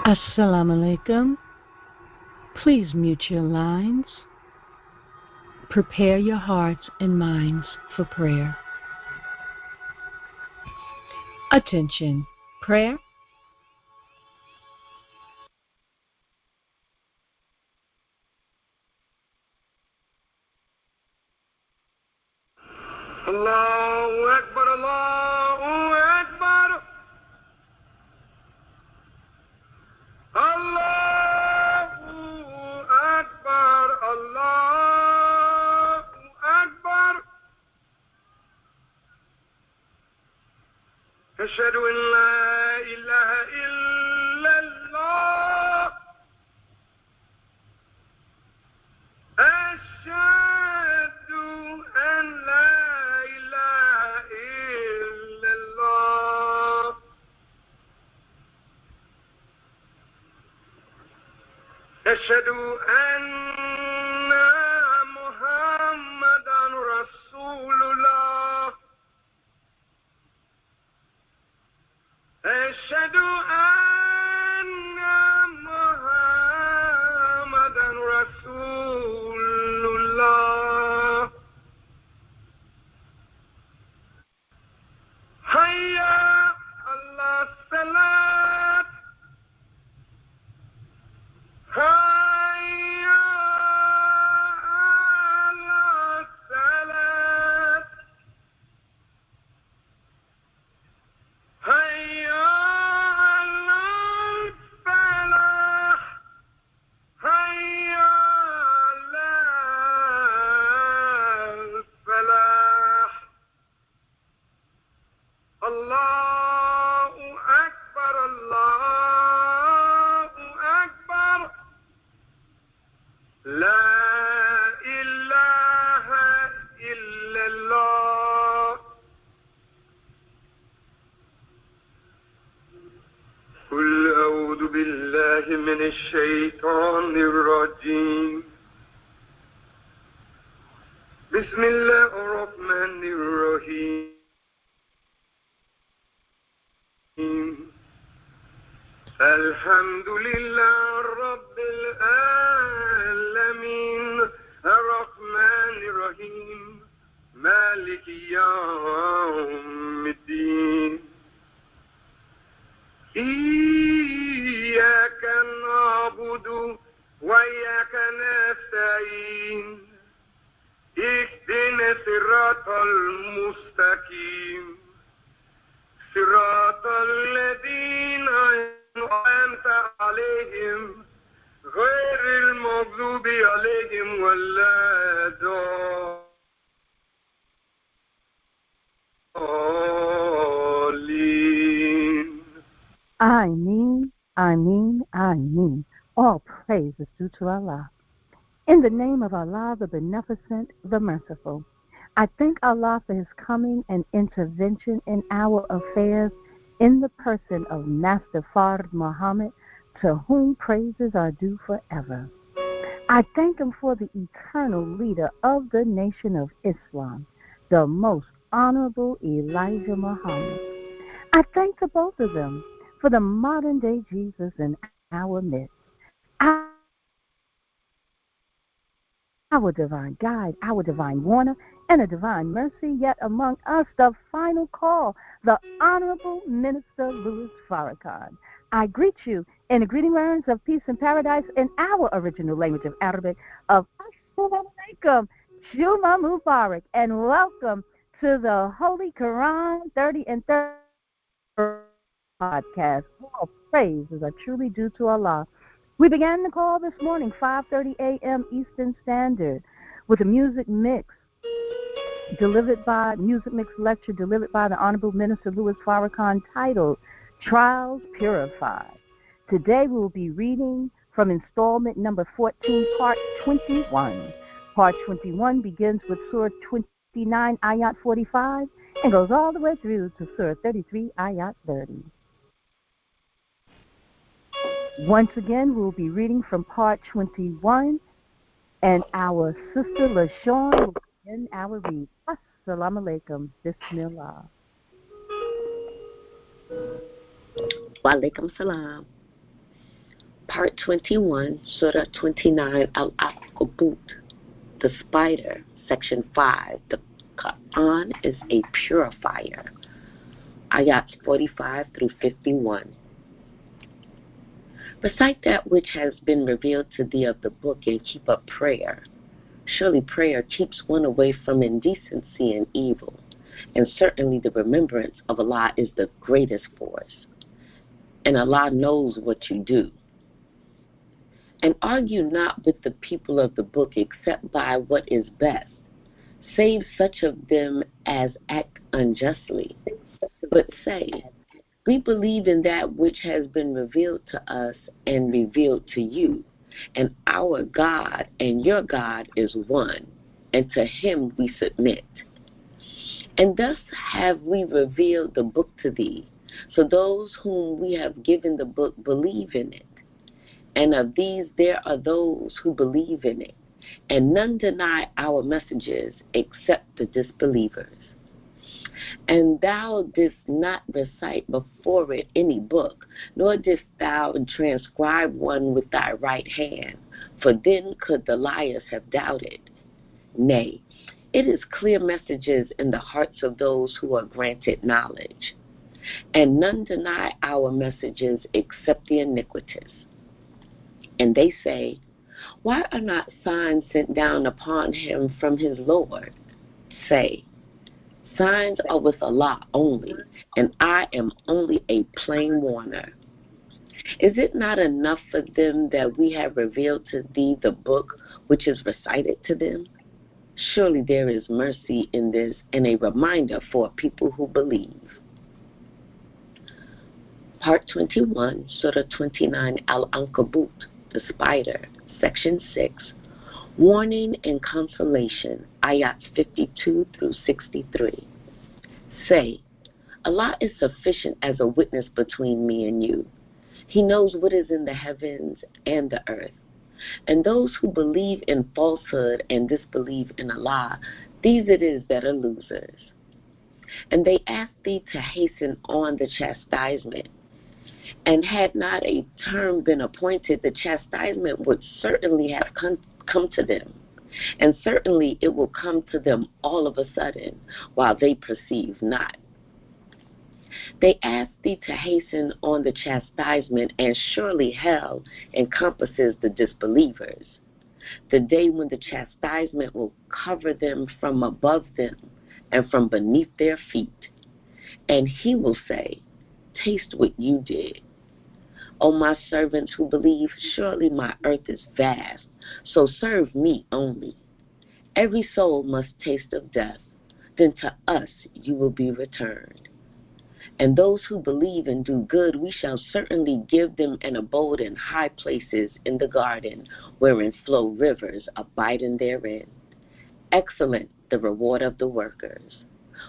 Assalamu alaikum. Please mute your lines. Prepare your hearts and minds for prayer. Attention. Prayer. Allahu Akbar, Allahu Akbar. Allahu Akbar, Allahu Akbar. Ashhadu an la ilaha illallah. Ashhadu an la ilaha illallah. Ashhadu anna Muhammadan Rasulullah. Ashhadu anna Muhammadan Rasulullah. Hayya ala salat. Hayya ala salat. Hayya ala falah. Hayya ala falah. Allahu Akbar, Allahu Akbar. La ilaha illallah. قل أعوذ بالله من الشيطان الرجيم. بسم الله الرحمن الرحيم. الحمد لله رب العالمين الرحمن الرحيم مالك يوم الدين. إياك نعبد وإياك نستعين. اهدنا الصراط المستقيم صراط الذين أنعمت عليهم غير المغضوب عليهم ولا الضالين. Ameen, Ameen, Ameen. All praise is due to Allah. In the name of Allah, the Beneficent, the Merciful, I thank Allah for His coming and intervention in our affairs in the person of Master Fard Muhammad, to whom praises are due forever. I thank Him for the eternal leader of the nation of Islam, the most honorable Elijah Muhammad. I thank the both of them for the modern day Jesus in our midst, our divine guide, our divine warner, and a divine mercy, yet among us the final call, the Honorable Minister Louis Farrakhan. I greet you in the greeting words of peace and paradise in our original language of Arabic of Assalamu alaikum, Juma Mubarak, and welcome to the Holy Qur'an 30 and 30 podcast. All praises are truly due to Allah. We began the call this morning, 5:30 a.m. Eastern Standard, with a music mix lecture delivered by the Honorable Minister Louis Farrakhan, titled Trials Purified. Today we will be reading from installment number 14, part 21. Part 21 begins with Surah 29, Ayat 45, and goes all the way through to Surah 33, Ayat 30. Once again, we'll be reading from part 21, and our sister LaShawn will begin our read. Assalamu alaikum. Bismillah. Wa alaikum salam. Part 21, Surah 29, Al-Ankabut, the spider, Section 5. The Qur'an is a purifier. Ayats 45 through 51. Recite that which has been revealed to thee of the book and keep up prayer. Surely prayer keeps one away from indecency and evil, and certainly the remembrance of Allah is the greatest force, and Allah knows what you do. And argue not with the people of the book except by what is best, save such of them as act unjustly. But say, we believe in that which has been revealed to us and revealed to you, and our God and your God is one, and to him we submit. And thus have we revealed the book to thee, so those whom we have given the book believe in it. And of these there are those who believe in it, and none deny our messages except the disbelievers. And thou didst not recite before it any book, nor didst thou transcribe one with thy right hand, for then could the liars have doubted. Nay, it is clear messages in the hearts of those who are granted knowledge. And none deny our messages except the iniquitous. And they say, why are not signs sent down upon him from his Lord? Say, signs are with Allah only, and I am only a plain warner. Is it not enough for them that we have revealed to thee the book which is recited to them? Surely there is mercy in this and a reminder for people who believe. Part 21, Surah 29, Al-Ankabut, the spider, Section 6, Warning and Consolation, Ayats 52 through 63. Say, Allah is sufficient as a witness between me and you. He knows what is in the heavens and the earth. And those who believe in falsehood and disbelieve in Allah, these it is that are losers. And they ask thee to hasten on the chastisement. And had not a term been appointed, the chastisement would certainly have come to them. And certainly it will come to them all of a sudden, while they perceive not. They ask thee to hasten on the chastisement, and surely hell encompasses the disbelievers. The day when the chastisement will cover them from above them and from beneath their feet. And he will say, taste what you did. O my servants who believe, surely my earth is vast, so serve me only. Every soul must taste of death, then to us you will be returned. And those who believe and do good, we shall certainly give them an abode in high places in the garden, wherein flow rivers abiding therein. Excellent the reward of the workers,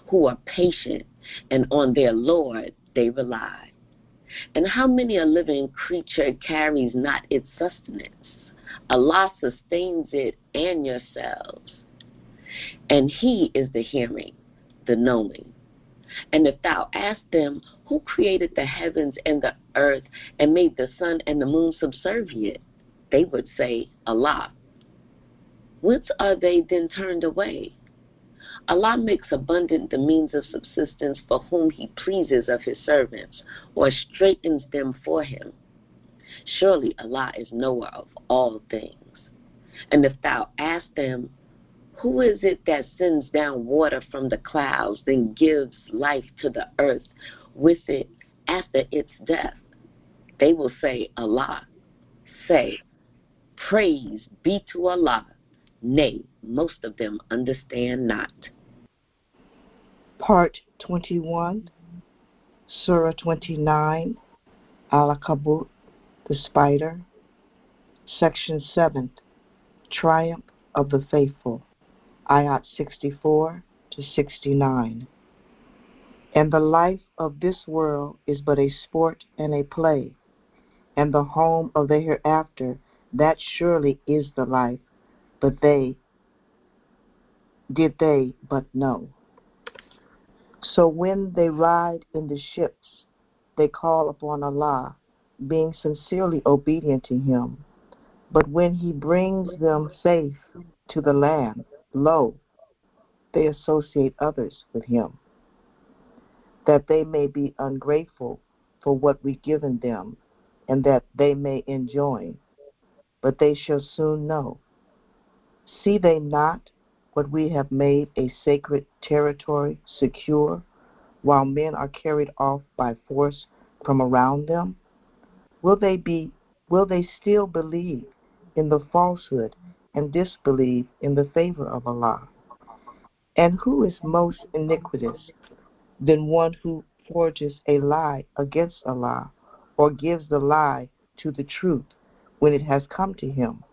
who are patient, and on their Lord they rely. And how many a living creature carries not its sustenance? Allah sustains it and yourselves. And he is the hearing, the knowing. And if thou ask them, who created the heavens and the earth and made the sun and the moon subservient? They would say, Allah. Whence are they then turned away? Allah makes abundant the means of subsistence for whom he pleases of his servants, or straightens them for him. Surely Allah is knower of all things. And if thou ask them, who is it that sends down water from the clouds, then gives life to the earth with it after its death? They will say, Allah. Say, praise be to Allah. Nay, most of them understand not. Part 21, Surah 29, Al-Ankabut, the spider, Section 7, Triumph of the Faithful, Ayat 64 to 69. And the life of this world is but a sport and a play, and the home of the hereafter, that surely is the life, but did they but know. So when they ride in the ships, they call upon Allah, being sincerely obedient to him. But when he brings them safe to the land, lo, they associate others with him, that they may be ungrateful for what we've given them, and that they may enjoin. But they shall soon know. See they not what we have made a sacred territory secure, while men are carried off by force from around them? Will they still believe in the falsehood and disbelieve in the favor of Allah? And who is most iniquitous than one who forges a lie against Allah, or gives the lie to the truth when it has come to him?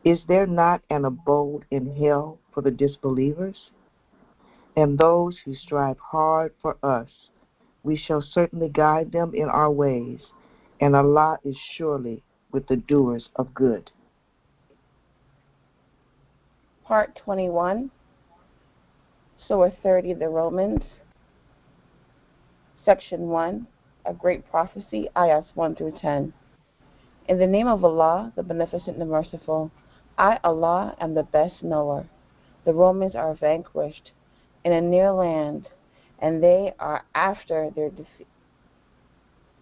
Is there not an abode in hell for the disbelievers? And those who strive hard for us, we shall certainly guide them in our ways, and Allah is surely with the doers of good. Part 21, Surah 30, the Romans, Section 1, A Great Prophecy, Ayahs 1 through 10. In the name of Allah, the Beneficent, the Merciful, I, Allah, am the best knower. The Romans are vanquished in a near land, and they are after their defeat.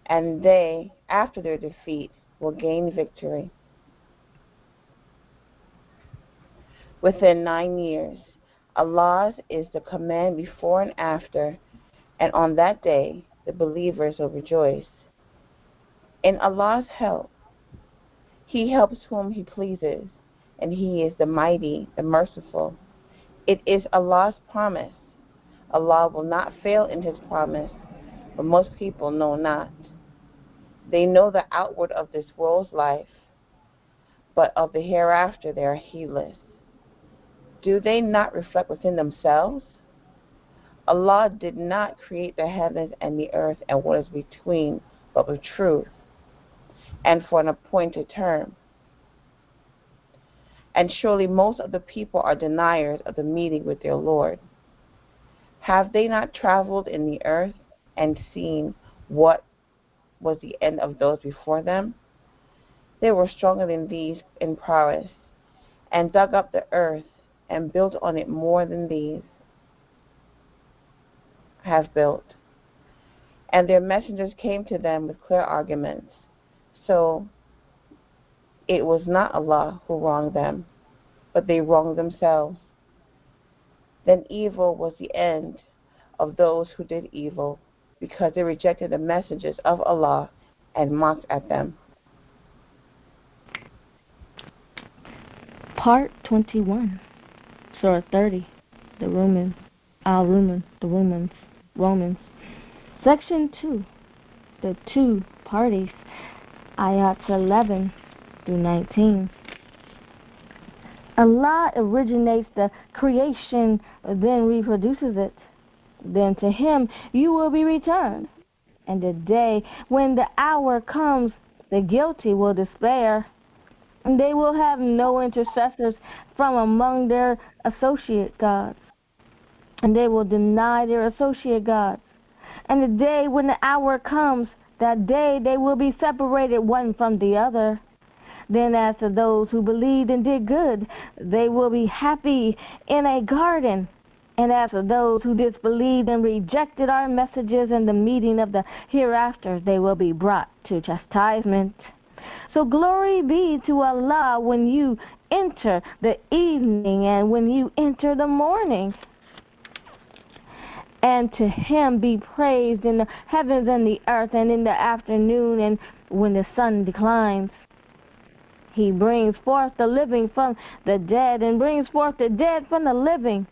And they, after their defeat, will gain victory. Within 9 years, Allah's is the command before and after, and on that day the believers will rejoice. In Allah's help, He helps whom He pleases, and He is the Mighty, the Merciful. It is Allah's promise. Allah will not fail in His promise, but most people know not. They know the outward of this world's life, but of the hereafter they are heedless. Do they not reflect within themselves? Allah did not create the heavens and the earth and what is between, but with truth, and for an appointed term. And surely most of the people are deniers of the meeting with their Lord. Have they not traveled in the earth and seen what was the end of those before them? They were stronger than these in prowess, and dug up the earth and built on it more than these have built. And their messengers came to them with clear arguments. So it was not Allah who wronged them, but they wronged themselves. Then evil was the end of those who did evil, because they rejected the messages of Allah and mocked at them. Part 21, Surah 30, the Romans, Romans. Section 2, the two parties, Ayats 11 through 19. Allah originates the creation, then reproduces it. Then to Him you will be returned. And the day when the hour comes, the guilty will despair. And they will have no intercessors from among their associate gods. And they will deny their associate gods. And the day when the hour comes, that day they will be separated one from the other. Then as to those who believed and did good, they will be happy in a garden. And as for those who disbelieved and rejected our messages and the meeting of the hereafter, they will be brought to chastisement. So glory be to Allah when you enter the evening and when you enter the morning. And to Him be praised in the heavens and the earth and in the afternoon and when the sun declines. He brings forth the living from the dead and brings forth the dead from the living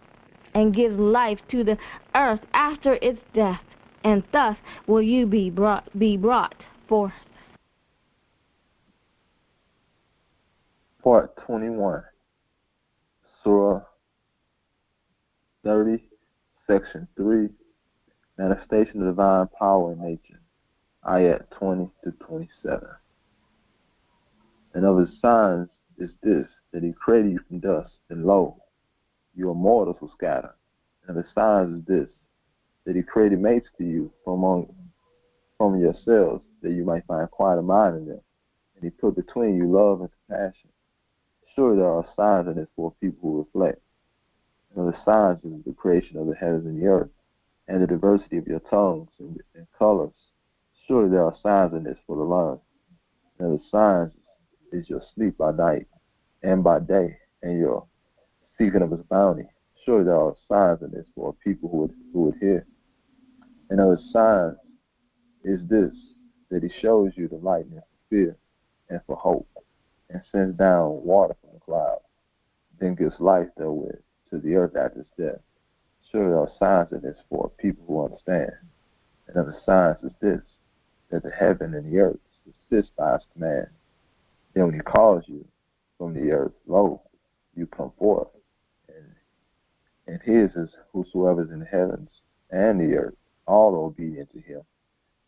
and gives life to the earth after its death. And thus will you be brought forth. Part 21, Surah 30, Section 3, Manifestation of Divine Power in Nature, Ayat 20 to 27. And of His signs is this, that He created you from dust, and lo, your mortals will scatter. And of His signs is this, that He created mates to you from yourselves, that you might find quiet of mind in them. And he put between you love and compassion. Surely there are signs in this for people who reflect. The signs is the creation of the heavens and the earth, and the diversity of your tongues and colors. Surely there are signs in this for the learned. And the signs is your sleep by night and by day, and your seeking of his bounty. Surely there are signs in this for people who would hear. And other signs is this, that he shows you the lightning for fear and for hope, and sends down water from the clouds, then gives life therewith to the earth after its death. Surely there are signs in this for people who understand. And other signs is this, that the heaven and the earth subsist by his command. Then when he calls you from the earth, lo, you come forth. And his is whosoever is in the heavens and the earth, all are obedient to him.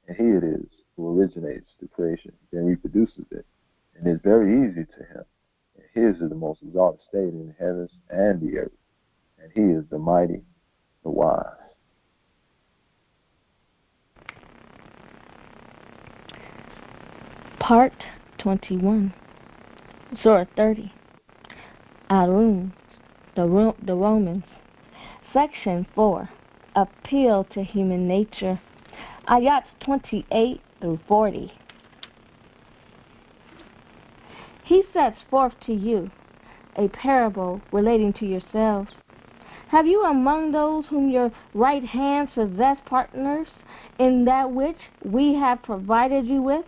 And he it is who originates the creation, then reproduces it. And it's very easy to him. And his is the most exalted state in the heavens and the earth. And he is the mighty, the wise. Part 21, Surah 30, Arun, the Romans, Section 4, Appeal to Human Nature, Ayats 28 through 40. He sets forth to you a parable relating to yourselves. Have you among those whom your right hands possess partners in that which we have provided you with,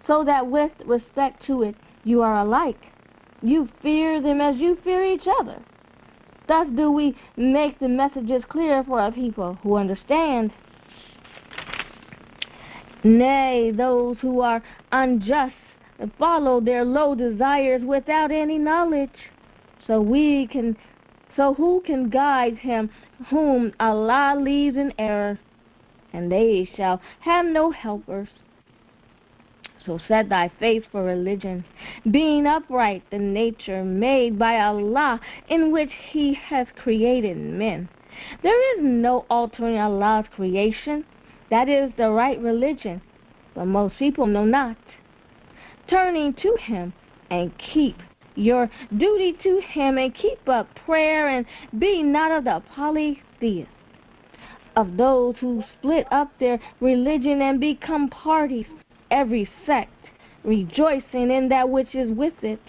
so that with respect to it you are alike? You fear them as you fear each other. Thus do we make the messages clear for a people who understand. Nay, those who are unjust follow their low desires without any knowledge. So who can guide him whom Allah leaves in error? And they shall have no helpers. So set thy face for religion, being upright the nature made by Allah, in which he has created men. There is no altering Allah's creation. That is the right religion, but most people know not. Turning to him and keep your duty to him, and keep up prayer, and be not of the polytheists, of those who split up their religion and become parties, every sect rejoicing in that which is with it.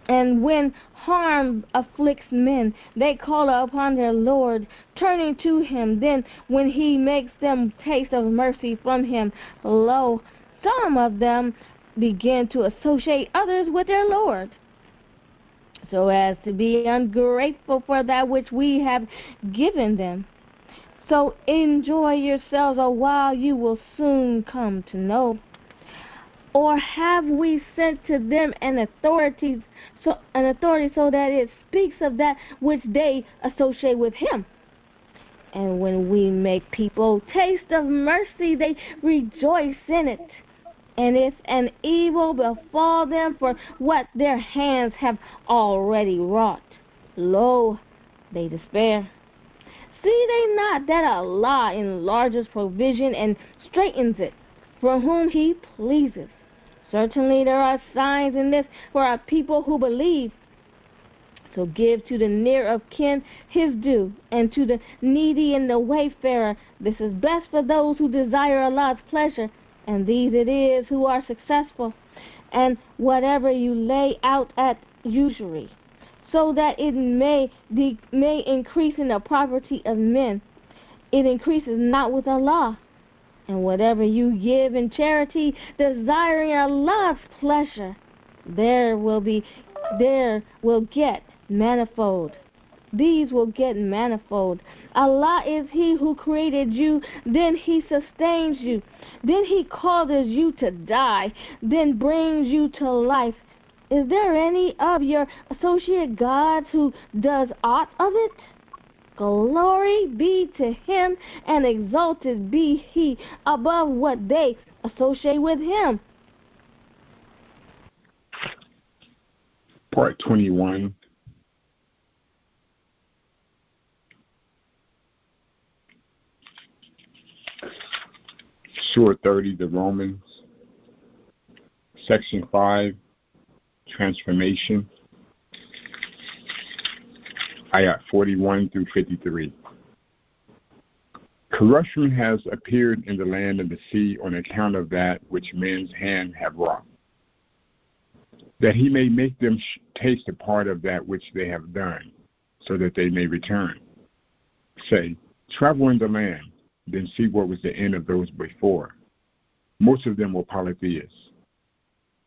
And when harm afflicts men, they call upon their Lord, turning to him. Then when he makes them taste of mercy from him, lo, some of them begin to associate others with their Lord, so as to be ungrateful for that which we have given them. So enjoy yourselves a while, you will soon come to know. Or have we sent to them an authority so that it speaks of that which they associate with him? And when we make people taste of mercy, they rejoice in it. And if an evil befall them for what their hands have already wrought, lo, they despair. See they not that Allah enlarges provision and straightens it for whom he pleases? Certainly there are signs in this for our people who believe. So give to the near of kin his due, and to the needy and the wayfarer. This is best for those who desire Allah's pleasure, and these it is who are successful. And whatever you lay out at usury, so that it may increase in the property of men, it increases not with Allah. And whatever you give in charity, desiring Allah's pleasure, there will get manifold. These will get manifold. Allah is he who created you, then he sustains you, then he causes you to die, then brings you to life. Is there any of your associate gods who does aught of it? Glory be to him, and exalted be he above what they associate with him. Part 21. Surah 30, the Romans, Section 5, Transformation, Ayat 41 through 53. Corruption has appeared in the land and the sea on account of that which men's hand have wrought, that he may make them taste a part of that which they have done, so that they may return. Say, travel in the land, then see what was the end of those before. Most of them were polytheists.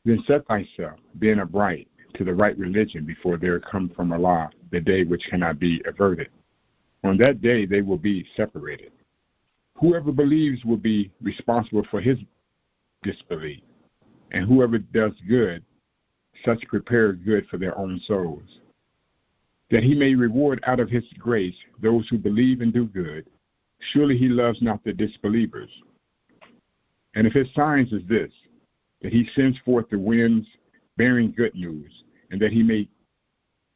Then set thyself, being upright, to the right religion before there come from Allah the day which cannot be averted. On that day they will be separated. Whoever believes will be responsible for his disbelief, and whoever does good, such prepare good for their own souls, that he may reward out of his grace those who believe and do good. Surely he loves not the disbelievers. And of his signs is this, that he sends forth the winds bearing good news, and that he may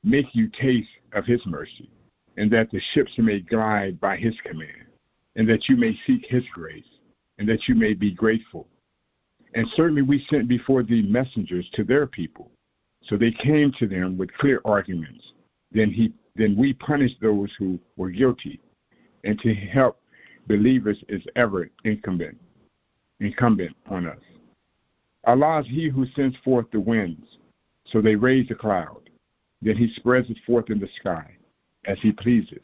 make you taste of his mercy, and that the ships may glide by his command, and that you may seek his grace, and that you may be grateful. And certainly we sent before thee messengers to their people, so they came to them with clear arguments. Then we punished those who were guilty, and to help believers is ever incumbent on us. Allah is he who sends forth the winds, so they raise a cloud. Then he spreads it forth in the sky, as he pleases,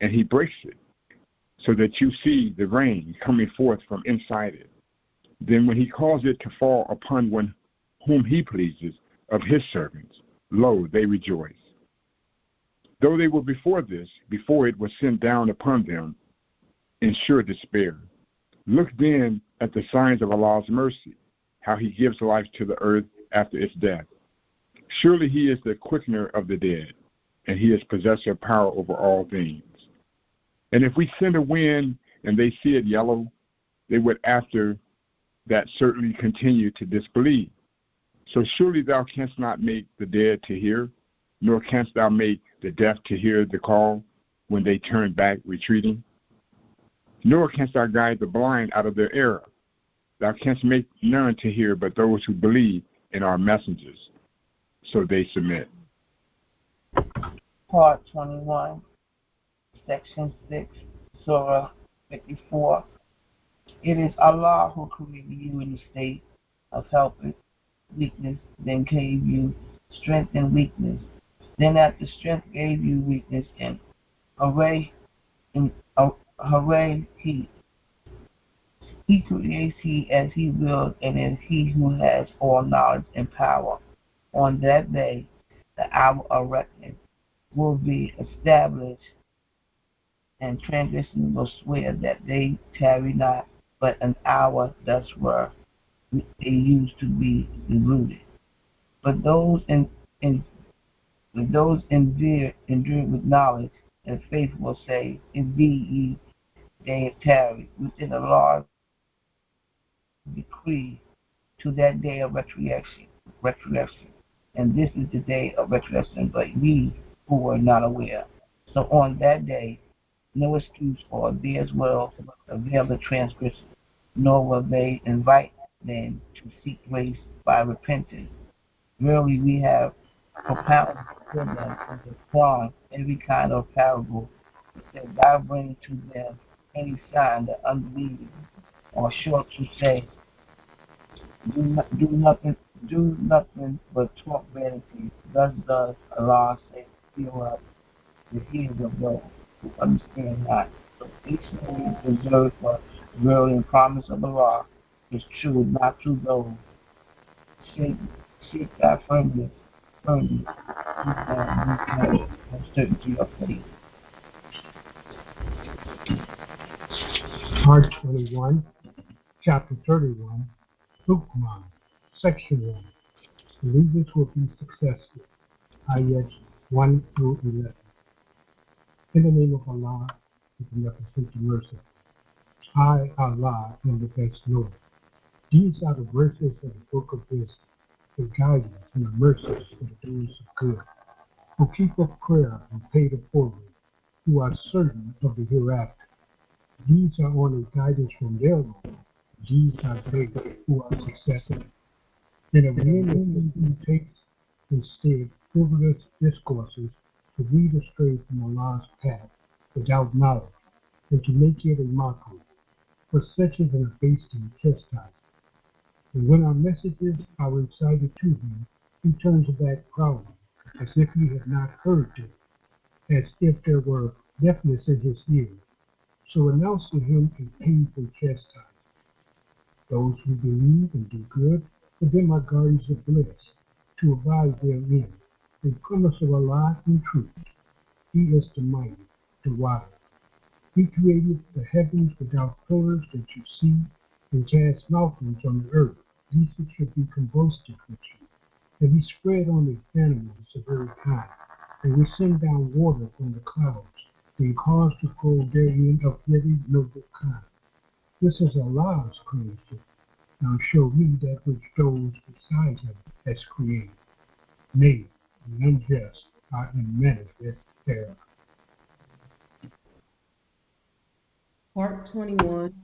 and he breaks it, so that you see the rain coming forth from inside it. Then when he causes it to fall upon one whom he pleases of his servants, lo, they rejoice. Though they were before it was sent down upon them, in sure despair. Look then at the signs of Allah's mercy, how he gives life to the earth after its death. Surely he is the quickener of the dead, and he is possessor of power over all things. And if we send a wind and they see it yellow, they would after that certainly continue to disbelieve. So surely thou canst not make the dead to hear, nor canst thou make the deaf to hear the call when they turn back retreating. Nor canst thou guide the blind out of their error. Thou canst make none to hear but those who believe in our messengers. So they submit. Part 21, Section 6, Surah 54. It is Allah who created you in the state of health and weakness, then gave you strength and weakness. Then after strength gave you weakness, and hooray, he creates he as he wills, and is he who has all knowledge and power. On that day, the hour of reckoning will be established, and transgressors will swear that they tarry not, but an hour thus were they used to be deluded. But those endured with knowledge and faith will say, indeed they have tarried within the Lord's decree to that day of resurrection. And this is the day of resurrection, but ye who were not aware. So on that day, no excuse for theirs will avail the transgressors, nor will they invite them to seek grace by repentance. Verily we have propounded to them in the Qur'an every kind of parable, that thou bring to them any sign that unbelieving, or short to say, do nothing but talk vanity. Thus does Allah say, fill up the heads of those who understand not. So each man is reserved for verily and promise of Allah is true, not to those. Seek thy firmly, and certainty of faith. Part 21, Chapter 31, Qur'ān, Section 1. Believers will be successful. Ayat 1 through 11. In the name of Allah, the Beneficent and Merciful. I, Allah, am the best knower. These are the verses of the Book of Wisdom, the guidance and the mercies for the doers of good, who keep up prayer and pay the forward, who are certain of the hereafter. These are only guidance from their Lord. These are they who are successful. And of men who takes instead frivolous discourses to lead astray from Allah's path without knowledge, and to make it a mockery. For such is an abasing chastisement. And when our messages are recited to him, he turns back proudly, as if he had not heard them, as if there were deafness in his ears. So announce to him a painful chastisement. Those who believe and do good, for them are gardens of bliss, to abide therein. A promise of Allah in truth. He is the mighty, the wise. He created the heavens without pillars that you see, and cast mountains on the earth, these which should be convulsed with you. And he spread on the animals of every kind, and we send down water from the clouds, and cause to grow therein of every noble kind. This is Allah's creation. Now show me that which those beside him has created. Nay, the unjust are in manifest error. Part 21,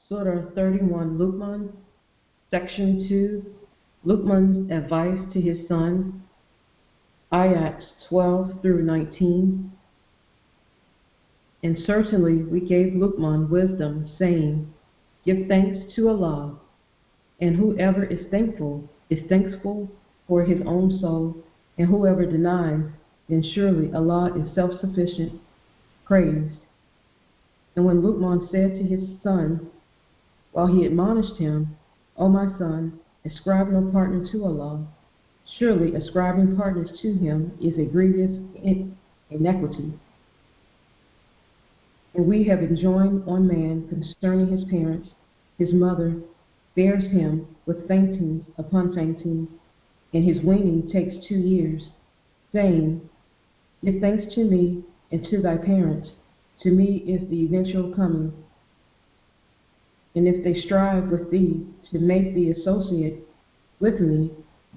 Surah 31, Luqman, Section 2, Luqman's advice to his son, Ayats 12 through 19. And certainly we gave Luqman wisdom, saying, Give thanks to Allah, and whoever is thankful for his own soul, and whoever denies, then surely Allah is self-sufficient, praised. And when Luqman said to his son, while he admonished him, O my son, ascribe no partner to Allah. Surely ascribing partners to him is a grievous iniquity. And we have enjoined on man concerning his parents, his mother bears him with faintings upon faintings, and his weaning takes 2 years, saying, Give thanks to me and to thy parents. To me is the eventual coming. And if they strive with thee to make thee associate with me,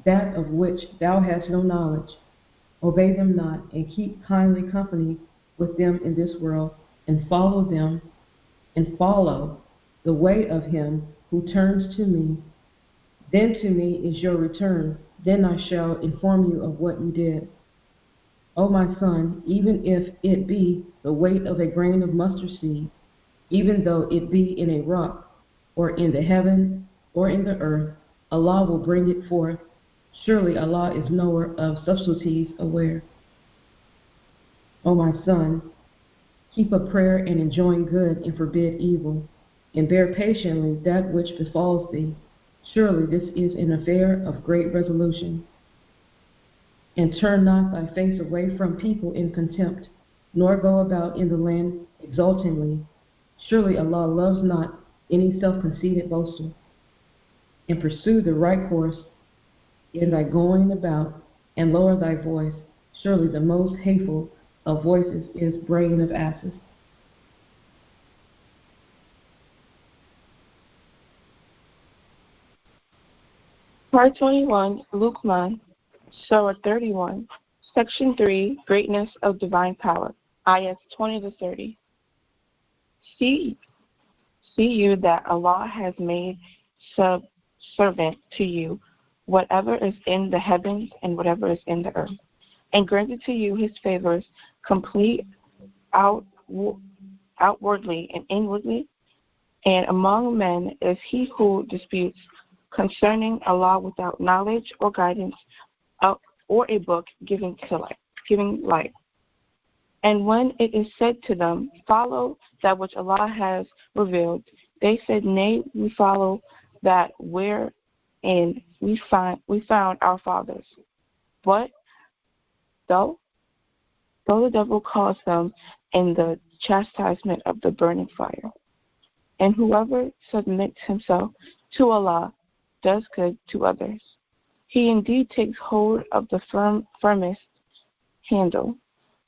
that of which thou hast no knowledge, obey them not, and keep kindly company with them in this world, and follow the way of him who turns to me. Then to me is your return, then I shall inform you of what you did. O my son, even if it be the weight of a grain of mustard seed, even though it be in a rock, or in the heaven, or in the earth, Allah will bring it forth. Surely Allah is knower of subtleties aware. O my son, keep up prayer and enjoin good and forbid evil, and bear patiently that which befalls thee. Surely this is an affair of great resolution. And turn not thy face away from people in contempt, nor go about in the land exultingly. Surely Allah loves not any self-conceited boaster. And pursue the right course in thy going about, and lower thy voice. Surely the most hateful of voices is braying of asses. Part 21, Luqman, Surah 31, Section 3, Greatness of Divine Power, Ayats 20 to 30. See you that Allah has made subservient to you whatever is in the heavens and whatever is in the earth, and granted to you his favors, complete outwardly and inwardly. And among men is he who disputes concerning Allah without knowledge or guidance, or a book giving light. And when it is said to them, follow that which Allah has revealed, they said, Nay, we follow that wherein we found our fathers. But though the devil caused them in the chastisement of the burning fire. And whoever submits himself to Allah does good to others. He indeed takes hold of the firmest handle,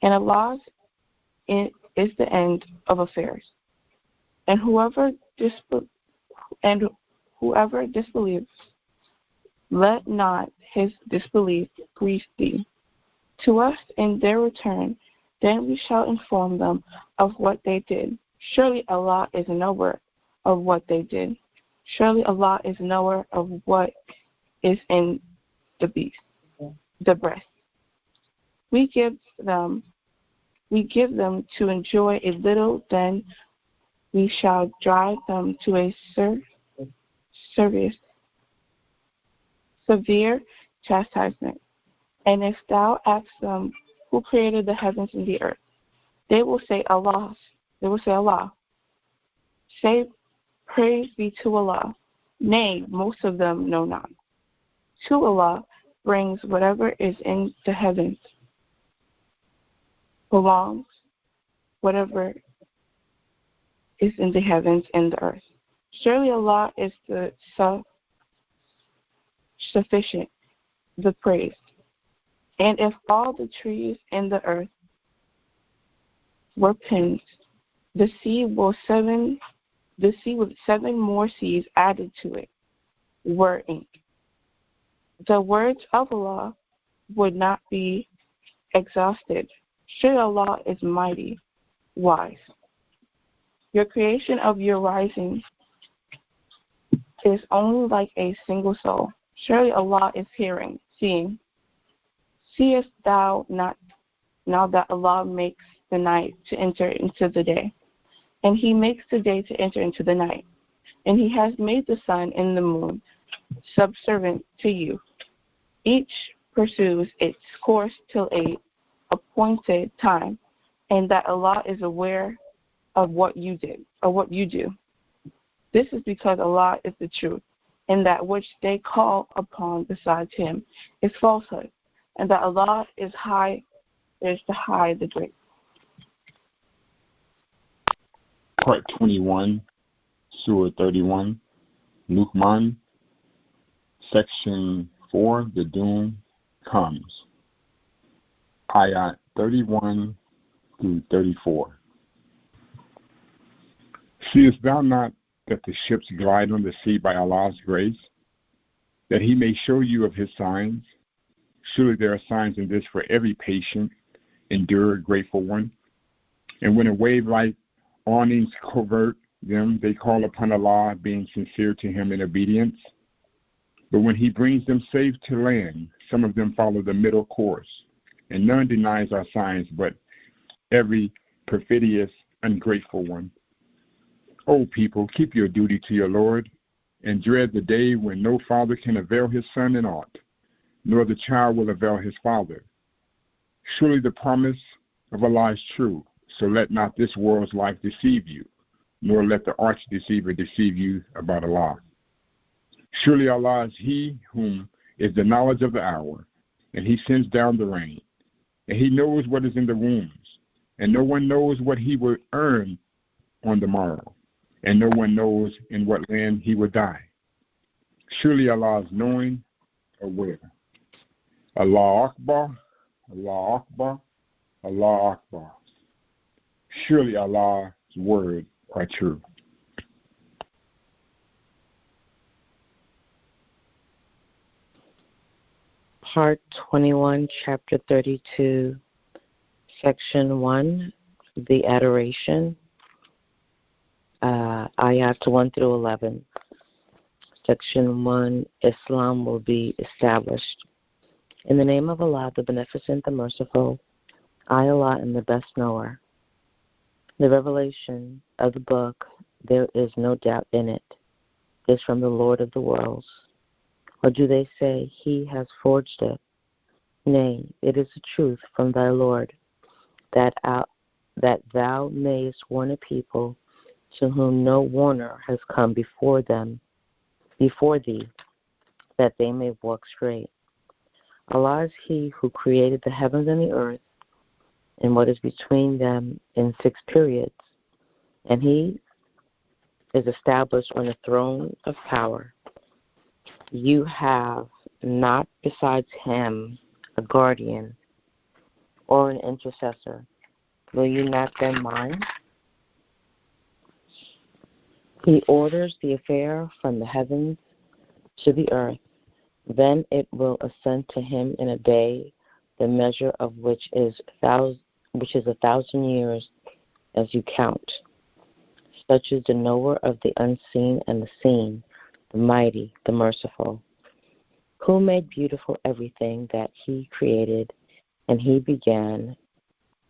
and Allah's is the end of affairs. And whoever disbelieves, let not his disbelief grieve thee. To us in their return, then we shall inform them of what they did. Surely Allah is knower of what they did. Surely Allah is knower of what is in the breast. We give them to enjoy a little, then we shall drive them to a severe chastisement. And if thou ask them, who created the heavens and the earth, they will say Allah. Say, praise be to Allah. Nay, most of them know not. To Allah brings whatever is in the heavens, belongs whatever is in the heavens and the earth. Surely Allah is the sufficient, the praise. And if all the trees in the earth were pens, the sea with 7 more seas added to it were ink. The words of Allah would not be exhausted. Surely Allah is mighty, wise. Your creation of your rising is only like a single soul. Surely Allah is hearing, seeing. Seest thou not now that Allah makes the night to enter into the day, and He makes the day to enter into the night, and He has made the sun and the moon subservient to you. Each pursues its course till a appointed time, and that Allah is aware of what you do. This is because Allah is the truth, and that which they call upon besides Him is falsehood, and that Allah is the great. Part 21, Surah 31, Luqman, Section 4, The Doom Comes. Ayat 31 through 34. Seest thou not that the ships glide on the sea by Allah's grace, that He may show you of His signs? Surely there are signs in this for every patient, endured, grateful one. And when a wave like awnings covert them, they call upon Allah, being sincere to Him in obedience. But when He brings them safe to land, some of them follow the middle course, and none denies our signs but every perfidious, ungrateful one. O people, keep your duty to your Lord, and dread the day when no father can avail his son in aught, nor the child will avail his father. Surely the promise of Allah is true, so let not this world's life deceive you, nor let the arch-deceiver deceive you about Allah. Surely Allah is He whom is the knowledge of the hour, and He sends down the rain, and He knows what is in the wombs, and no one knows what he will earn on the morrow, and no one knows in what land he will die. Surely Allah is knowing, aware. Allah Akbar, Allah Akbar, Allah Akbar. Surely Allah's words are true. Part 21, Chapter 32, Section 1, The Adoration, Ayat 1 through 11. Section 1, Islam will be established. In the name of Allah, the Beneficent, the Merciful, I, Allah, am the best knower. The revelation of the book, there is no doubt in it, is from the Lord of the worlds. Or do they say, He has forged it? Nay, it is the truth from thy Lord, that thou mayest warn a people to whom no warner has come before thee, that they may walk straight. Allah is He who created the heavens and the earth, and what is between them in 6 periods, and He is established on the throne of power. You have not besides Him a guardian or an intercessor. Will you not then mind? He orders the affair from the heavens to the earth. Then it will ascend to Him in a day, the measure of which is 1,000 years as you count. Such is the knower of the unseen and the seen, the mighty, the merciful, who made beautiful everything that he created, and he began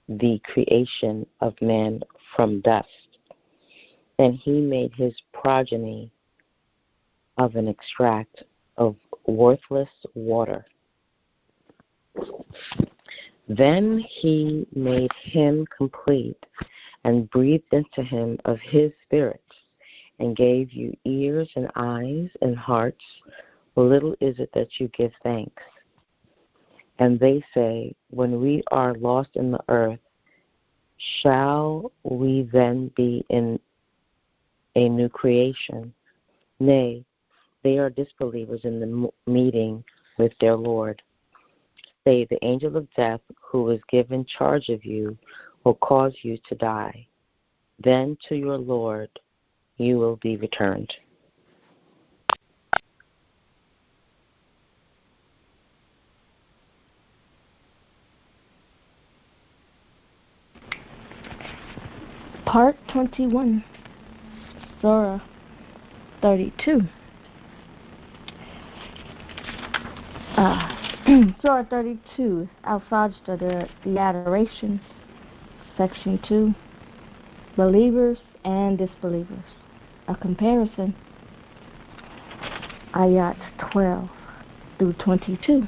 the creation of man from dust. And he made his progeny of an extract of worthless water. Then he made him complete and breathed into him of his spirit and gave you ears and eyes and hearts. Little is it that you give thanks. And they say, when we are lost in the earth, shall we then be in a new creation? Nay, they are disbelievers in the meeting with their Lord. Say, the angel of death, who is given charge of you, will cause you to die. Then to your Lord you will be returned. Part 21, Surah 32. Surah 32, Al-Sajda, the Adoration, Section 2, Believers and Disbelievers, a comparison, Ayat 12 through 22.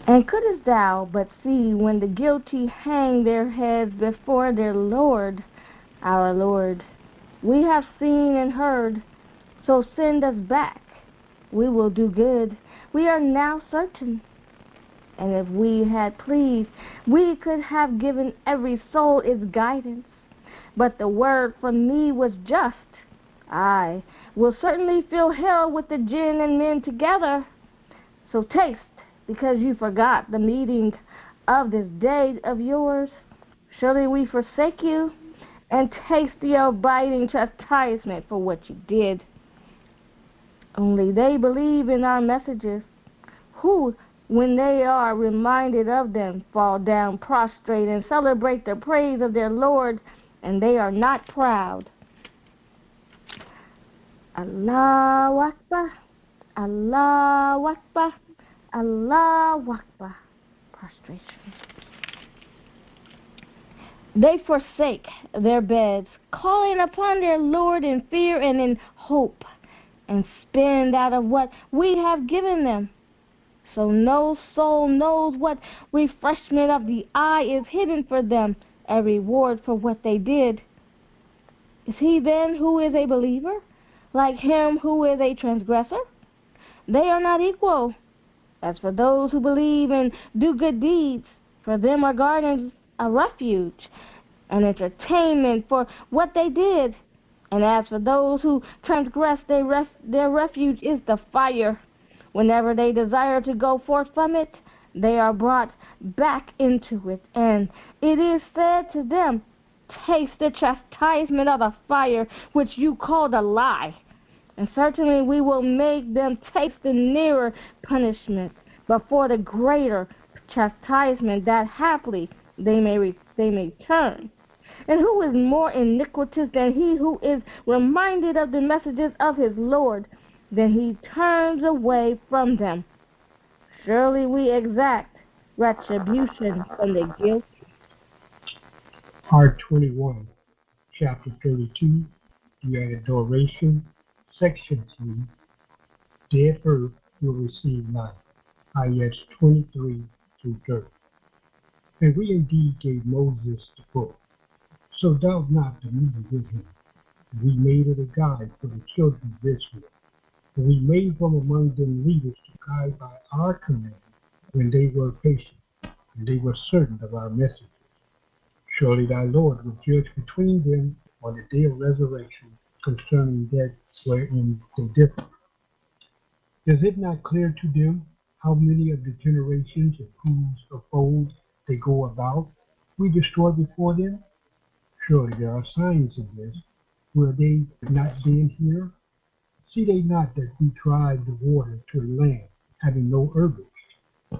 And couldst thou but see when the guilty hang their heads before their Lord, our Lord, we have seen and heard, so send us back. We will do good. We are now certain. And if we had pleased, we could have given every soul its guidance. But the word from me was just. I will certainly fill hell with the jinn and men together. So taste, because you forgot the meeting of this day of yours. Surely we forsake you, and taste the abiding chastisement for what you did. Only they believe in our messages, who, when they are reminded of them, fall down prostrate and celebrate the praise of their Lord, and they are not proud. Allahu Akbar, Allahu Akbar, Allahu Akbar. Prostration. They forsake their beds, calling upon their Lord in fear and in hope, and spend out of what we have given them. So no soul knows what refreshment of the eye is hidden for them, a reward for what they did. Is he then who is a believer, like him who is a transgressor? They are not equal. As for those who believe and do good deeds, for them are gardens a refuge, an entertainment for what they did. And as for those who transgress, their refuge is the fire. Whenever they desire to go forth from it, they are brought back into it. And it is said to them, taste the chastisement of the fire, which you called a lie. And certainly we will make them taste the nearer punishment, before the greater chastisement, that haply they may turn. And who is more iniquitous than he who is reminded of the messages of his Lord, then he turns away from them? Surely we exact retribution from the guilty. Part 21, Chapter 32, the Adoration, Section 3, Dead Earth will receive life, Ayats 23 through 30. And we indeed gave Moses the book, so doubt not the meeting with him. And we made it a guide for the children of Israel. And we made from among them leaders to guide by our command when they were patient, and they were certain of our messages. Surely thy Lord will judge between them on the day of resurrection concerning that wherein they differ. Is it not clear to them how many of the generations of whose fold they go about we destroy before them? Surely there are signs of this. Will they not then hear? See they not that we drive the water to the land, having no herbage?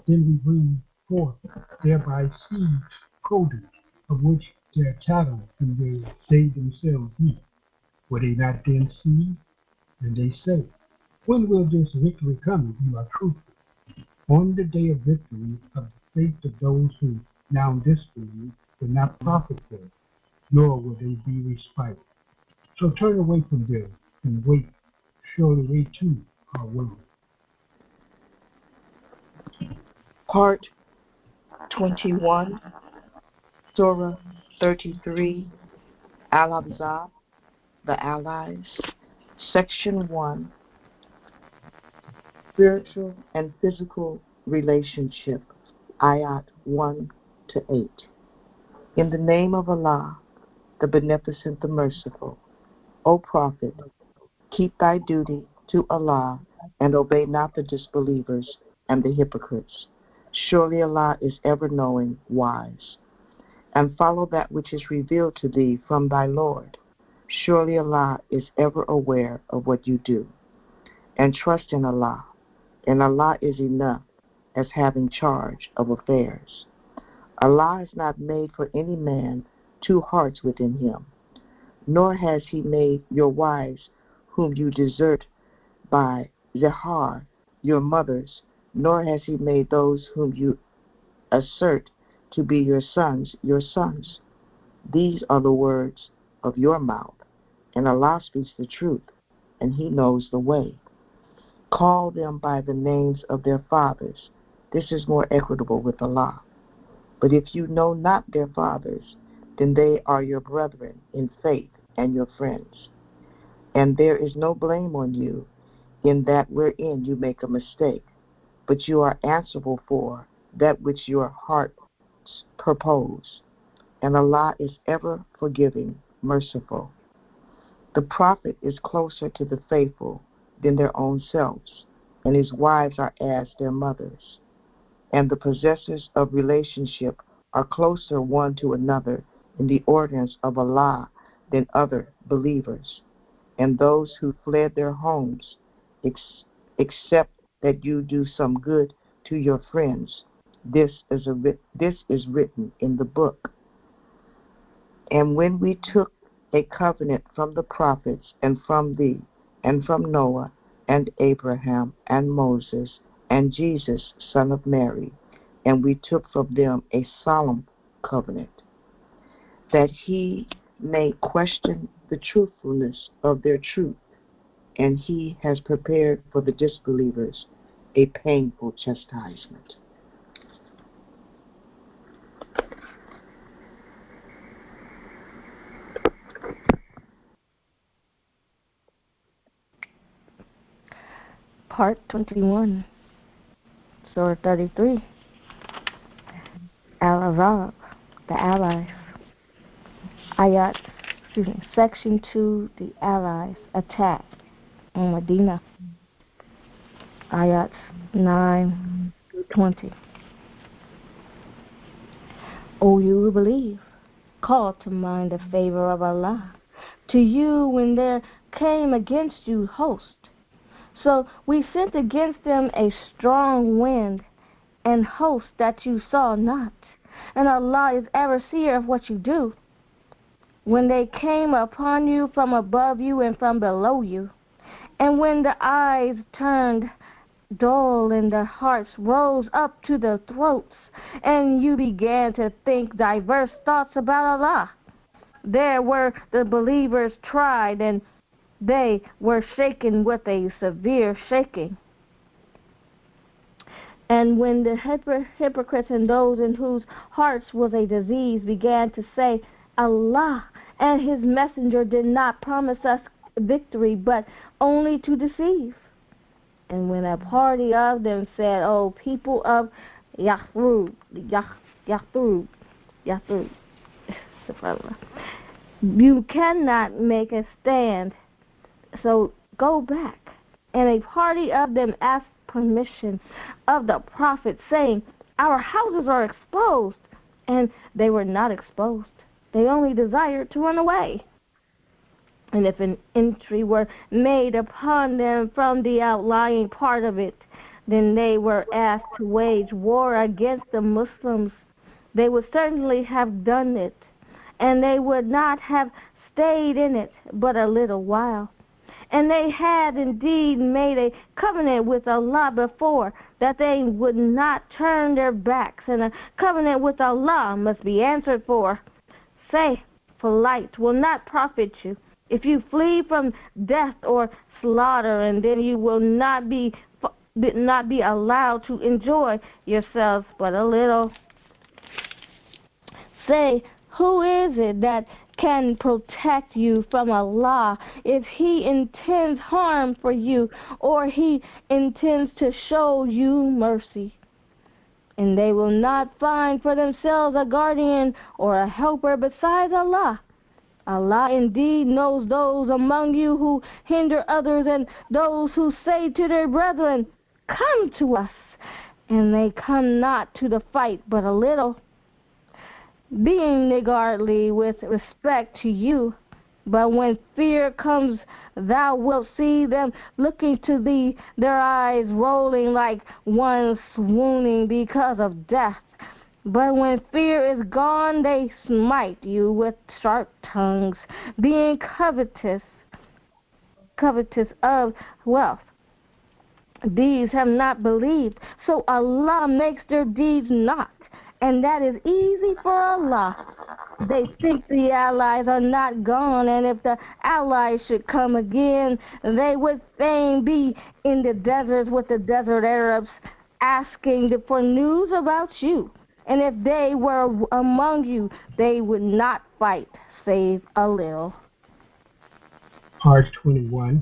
Then we bring forth thereby seed produce, of which their cattle and they themselves eat. Will they not then see? And they say, when will this victory come if you are truthful? On the day of victory, of the faith of those who now disbelieve will not profit them, nor will they be respite. So turn away from them and wait. Surely they too are waiting. Part 21, Surah 33, Al-Ahzab, the Allies, Section 1, Spiritual and Physical Relationship, Ayat 1 to 8. In the name of Allah, the Beneficent, the Merciful, O Prophet, keep thy duty to Allah and obey not the disbelievers and the hypocrites. Surely Allah is ever knowing, wise. And follow that which is revealed to thee from thy Lord. Surely Allah is ever aware of what you do. And trust in Allah, and Allah is enough as having charge of affairs. Allah has not made for any man two hearts within him, nor has he made your wives whom you desert by zihar, your mothers, nor has he made those whom you assert to be your sons. These are the words of your mouth, and Allah speaks the truth, and he knows the way. Call them by the names of their fathers. This is more equitable with Allah. But if you know not their fathers, then they are your brethren in faith and your friends. And there is no blame on you in that wherein you make a mistake, but you are answerable for that which your hearts purpose. And Allah is ever forgiving, merciful. The Prophet is closer to the faithful than their own selves, and his wives are as their mothers. And the possessors of relationship are closer one to another in the ordinance of Allah than other believers. And those who fled their homes, except that you do some good to your friends, this is written in the book. And when we took a covenant from the prophets and from thee, and from Noah, and Abraham, and Moses, and Jesus, son of Mary, and we took from them a solemn covenant, that he may question the truthfulness of their truth, and he has prepared for the disbelievers a painful chastisement. Part 21, Surah 33, Al-Ahzab, the Allies. Section 2, the Allies attack on Medina. Ayats 9 through 20. O you who believe, call to mind the favor of Allah to you when there came against you host. So we sent against them a strong wind and host that you saw not, and Allah is ever seer of what you do. When they came upon you from above you and from below you, and when the eyes turned dull and the hearts rose up to the throats, and you began to think diverse thoughts about Allah, there were the believers tried, and they were shaken with a severe shaking. And when the hypocrites and those in whose hearts was a disease began to say, Allah and his messenger did not promise us victory, but only to deceive. And when a party of them said, O people of Yathrib, you cannot make a stand, so go back. And a party of them asked permission of the Prophet, saying, our houses are exposed. And they were not exposed. They only desired to run away. And if an entry were made upon them from the outlying part of it, then they were asked to wage war against the Muslims. They would certainly have done it, and they would not have stayed in it but a little while. And they had indeed made a covenant with Allah before, that they would not turn their backs, and a covenant with Allah must be answered for. Say, flight will not profit you if you flee from death or slaughter, and then you will not be allowed to enjoy yourselves but a little. Say, who is it that can protect you from Allah if He intends harm for you or He intends to show you mercy? And they will not find for themselves a guardian or a helper besides Allah. Allah indeed knows those among you who hinder others and those who say to their brethren, "Come to us," and they come not to the fight but a little, being niggardly with respect to you. But when fear comes, thou wilt see them looking to thee, their eyes rolling like one swooning because of death. But when fear is gone, they smite you with sharp tongues, being covetous of wealth. These have not believed, so Allah makes their deeds not, and that is easy for Allah. They think the allies are not gone, and if the allies should come again, they would fain be in the deserts with the desert Arabs, asking for news about you. And if they were among you, they would not fight, save a little. Part 21,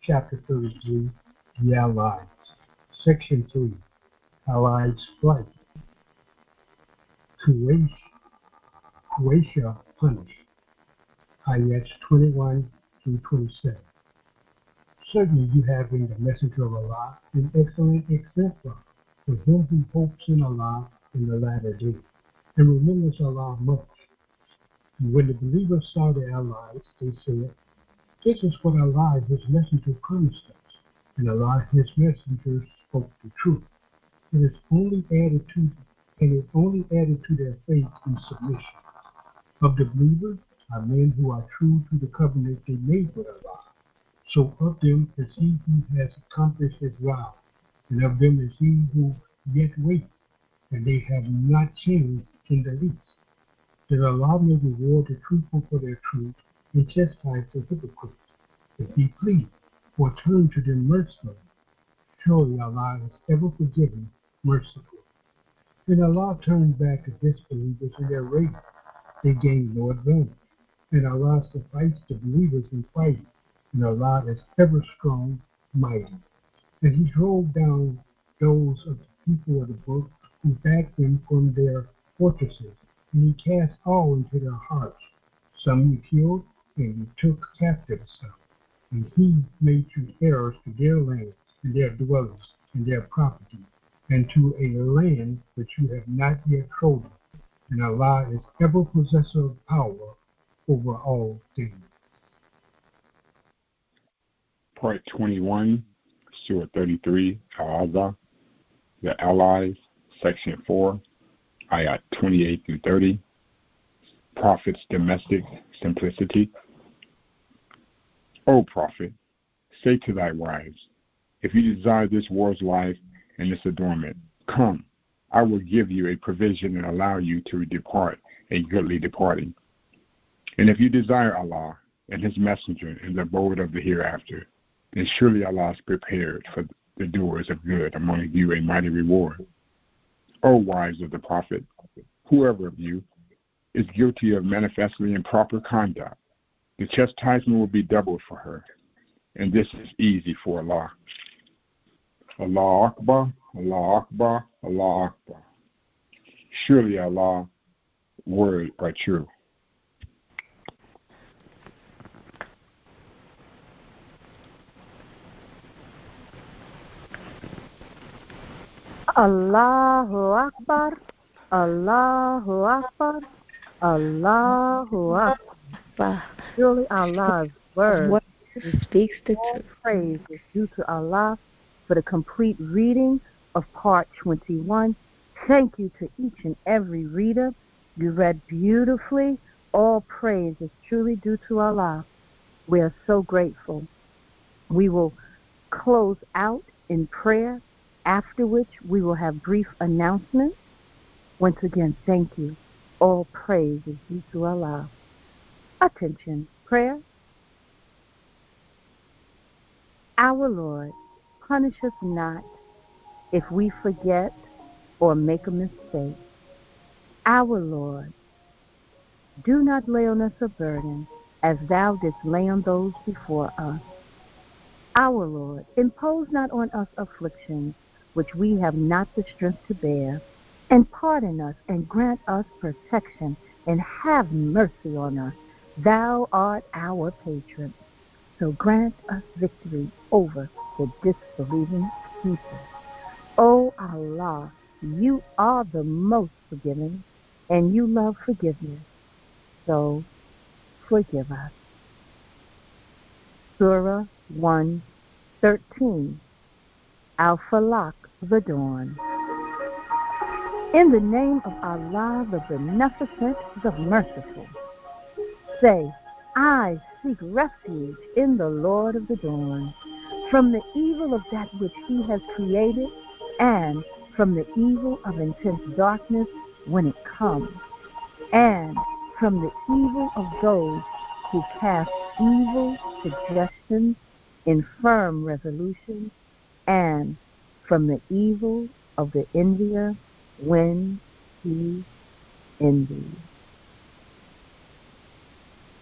Chapter 33, The Allies. Section 3, Allies Flight. Croatia punished. Ayats 21 through 27. Certainly you have in the messenger of Allah an excellent exemplar for him who hopes in Allah in the latter day, and remembers Allah much. And when the believers saw the allies, they said, "This is what Allah and His messenger promised us," and Allah and His messenger spoke the truth. It only added to their faith and submission. Of the believers are men who are true to the covenant they made with Allah. So of them is he who has accomplished his vow, and of them is he who yet waits, and they have not changed in the least. That Allah may reward the truthful for their truth, and chastise the hypocrites, if He please, or turn to them mercifully. Surely Allah is ever forgiving, merciful. When Allah turned back the disbelievers in their race, they gained no advantage, and Allah sufficed the believers in fighting, and Allah is ever strong, mighty. And He drove down those of the people of the book who backed them from their fortresses, and He cast all into their hearts. Some He killed, and He took captive some, and He made you heirs to their land, and their dwellings, and their property, and to a land which you have not yet trodden. And Allah is ever possessor of power over all things. Part 21, Surah 33, Al-Azhar, the Allies, Section 4, Ayat 28 through 30, Prophet's domestic simplicity. O Prophet, say to thy wives, if you desire this world's life and its adornment, come, I will give you a provision and allow you to depart a goodly departing. And if you desire Allah and His messenger and the abode of the hereafter, then surely Allah is prepared for the doers of good among you a mighty reward. O wives of the Prophet, whoever of you is guilty of manifestly improper conduct, the chastisement will be doubled for her, and this is easy for Allah. Allah Akbar, Allah Akbar, Allah Akbar. Surely Allah's words are true. Allahu Akbar, Allahu Akbar, Allahu Akbar. Surely Allah's word speaks the truth. Praise is due to Allah for the complete reading of Part 21. Thank you to each and every reader. You read beautifully. All praise is truly due to Allah. We are so grateful. We will close out in prayer, after which we will have brief announcements. Once again, thank you. All praise is due to Allah. Attention, prayer. Our Lord, punish us not if we forget or make a mistake. Our Lord, do not lay on us a burden as thou didst lay on those before us. Our Lord, impose not on us afflictions which we have not the strength to bear, and pardon us and grant us protection and have mercy on us. Thou art our patron, so grant us victory over the disbelieving people. O Allah, you are the most forgiving, and you love forgiveness, so forgive us. Surah 1:13, Al-Falaq, the dawn. In the name of Allah, the Beneficent, the Merciful. Say, I seek refuge in the Lord of the dawn, from the evil of that which he has created, and from the evil of intense darkness when it comes, and from the evil of those who cast evil suggestions in firm resolution, and from the evil of the envier when he envies.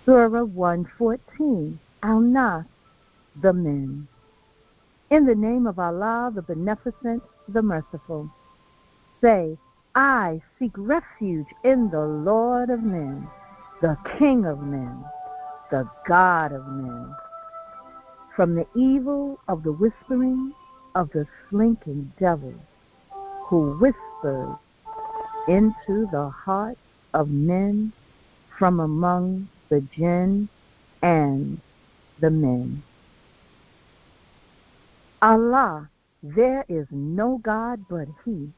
Surah 1:14, Al-Nas, the men. In the name of Allah, the Beneficent, the Merciful. Say, I seek refuge in the Lord of men, the King of men, the God of men, from the evil of the whispering of the slinking devil, who whispers into the hearts of men from among the jinn and the men. Allah, there is no God but He,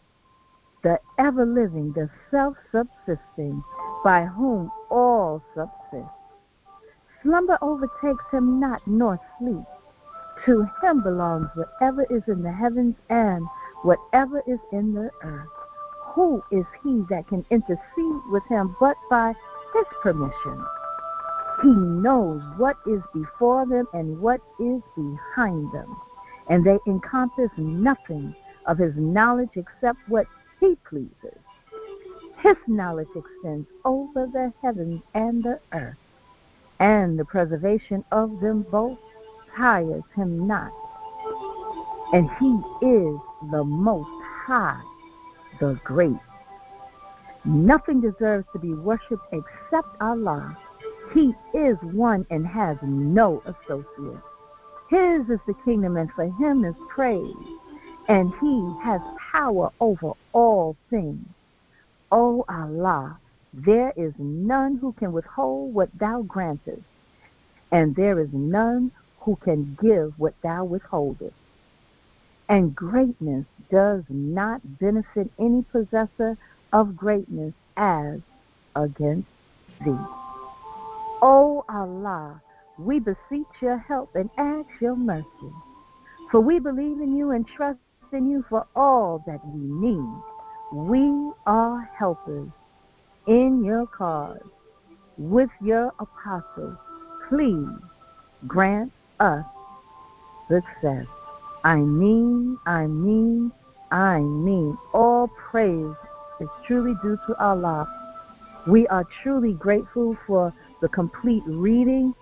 the ever-living, the self-subsisting, by whom all subsist. Slumber overtakes him not, nor sleep. To him belongs whatever is in the heavens and whatever is in the earth. Who is he that can intercede with him but by his permission? He knows what is before them and what is behind them, and they encompass nothing of his knowledge except what he pleases. His knowledge extends over the heavens and the earth, and the preservation of them both tires him not. And he is the Most High, the Great. Nothing deserves to be worshipped except Allah. He is one and has no associate. His is the kingdom, and for him is praise, and he has power over all things. O Allah, there is none who can withhold what thou grantest, and there is none who can give what thou withholdest. And greatness does not benefit any possessor of greatness as against thee. O Allah, we beseech your help and ask your mercy, for we believe in you and trust in you for all that we need. We are helpers in your cause with your apostles. Please grant us success. I mean. All praise is truly due to Allah. We are truly grateful for the complete reading